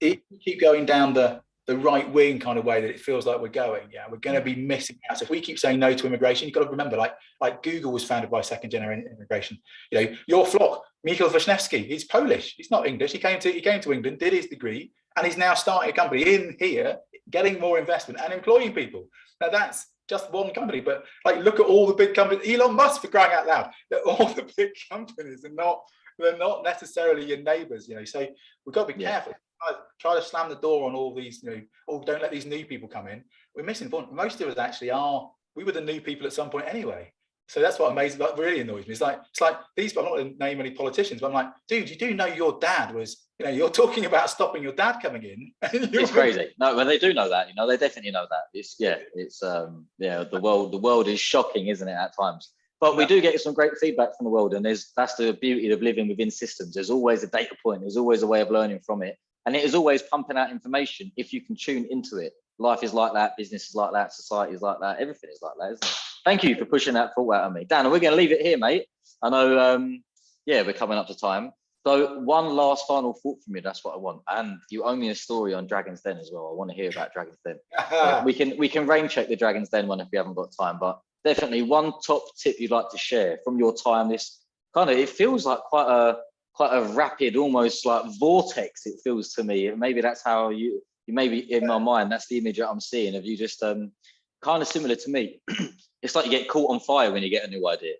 if we keep going down the right wing kind of way that it feels like we're going, we're going to be missing out. So if we keep saying no to immigration, you've got to remember, like Google was founded by second generation immigration. You know, your flock, Michał Wisniewski, he's Polish. He's not English. He came to England, did his degree, and he's now starting a company in here, getting more investment and employing people. Now that's just one company, but like, look at all the big companies. Elon Musk, for crying out loud, all the big companies are they're not necessarily your neighbors, you know. So we've got to be careful. Try to slam the door on all these, you know, oh, don't let these new people come in. We're missing the point. Most of us actually we were the new people at some point anyway. So that's what amazing, like, really annoys me. It's like these, I'm not going to name any politicians, but I'm like, dude, you do know your dad was, you know, you're talking about stopping your dad coming in. It's crazy. No, well, they do know that, you know, they definitely know that. The world is shocking, isn't it, at times? But we do get some great feedback from the world, and that's the beauty of living within systems. There's always a data point. There's always a way of learning from it. And it is always pumping out information if you can tune into it. Life is like that. Business is like that. Society is like that. Everything is like that, isn't it? Thank you for pushing that thought out of me. Dan, we're going to leave it here, mate. I know, we're coming up to time. So one last final thought from you. That's what I want. And you owe me a story on Dragon's Den as well. I want to hear about Dragon's Den. We can rain check the Dragon's Den one if we haven't got time. But definitely one top tip you'd like to share from your time. This kind of, it feels like quite a rapid, almost like vortex, it feels to me. Maybe that's how you maybe in my mind, that's the image that I'm seeing of you, just kind of similar to me. It's like you get caught on fire when you get a new idea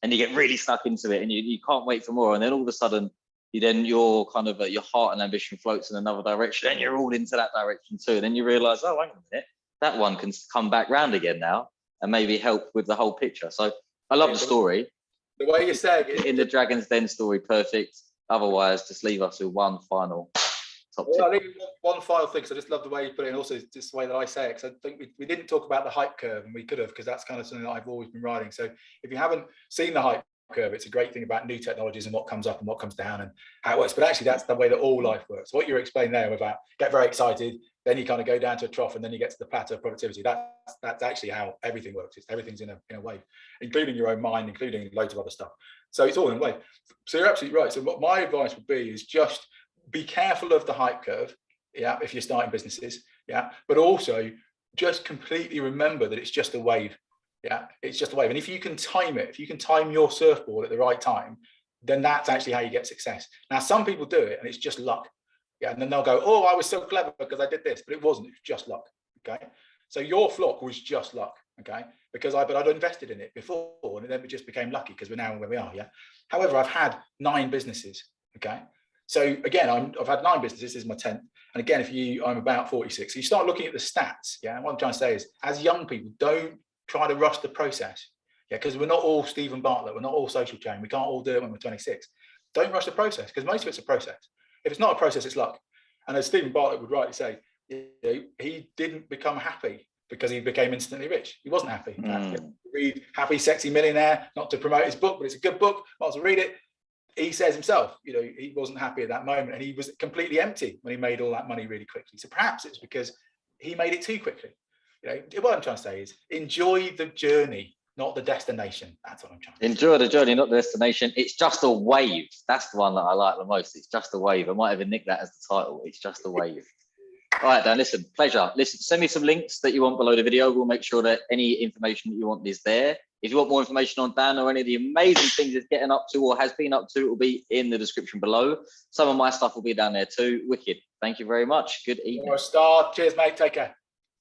and you get really stuck into it and you can't wait for more. And then all of a sudden, your kind of your heart and ambition floats in another direction and you're all into that direction too. And then you realize, oh, hang on a minute, that one can come back round again now and maybe help with the whole picture. So I love the story. The way you say it in the Dragon's Den story, perfect. Otherwise, just leave us with one final top tip. I think one final thing, because I just love the way you put it, and also just the way that I say it, because I think we didn't talk about the hype curve, and we could have, because that's kind of something that I've always been riding. So if you haven't seen the hype curve, it's a great thing about new technologies and what comes up and what comes down and how it works. But actually, that's the way that all life works. What you're explaining there about get very excited, then you kind of go down to a trough, and then you get to the plateau of productivity. That's actually how everything works. Everything's in a wave, including your own mind, including loads of other stuff. So it's all in a wave. So you're absolutely right. So what my advice would be is just be careful of the hype curve, if you're starting businesses, but also just completely remember that it's just a wave. It's just a wave. And if you can time it, if you can time your surfboard at the right time, then that's actually how you get success. Now, some people do it and it's just luck. And then they'll go, oh, I was so clever because I did this, but it wasn't, it was just luck. Okay. So your flock was just luck. Okay. Because I'd invested in it before, and then it just became lucky because we're now where we are. However, I've had 9 businesses. Okay. So again, I've had 9 businesses. This is my 10th. And again, I'm about 46. So you start looking at the stats. What I'm trying to say is, as young people, don't try to rush the process. Because we're not all Stephen Bartlett. We're not all social chain. We can't all do it when we're 26. Don't rush the process, because most of it's a process. If it's not a process, it's luck. And as Stephen Bartlett would rightly say, he didn't become happy because he became instantly rich. He wasn't happy. Read Happy Sexy Millionaire, not to promote his book, but it's a good book. Might as well read it. He says himself, he wasn't happy at that moment, and he was completely empty when he made all that money really quickly. So perhaps it's because he made it too quickly. What I'm trying to say is enjoy the journey, not the destination. That's what I'm trying to say. Enjoy the journey, not the destination. It's just a wave. That's the one that I like the most. It's just a wave. I might even nick that as the title. It's just a wave. All right, Dan, listen, pleasure. Listen, send me some links that you want below the video. We'll make sure that any information that you want is there. If you want more information on Dan or any of the amazing things he's getting up to or has been up to, it will be in the description below. Some of my stuff will be down there too. Wicked. Thank you very much. Good evening. You're a star. Cheers, mate. Take care.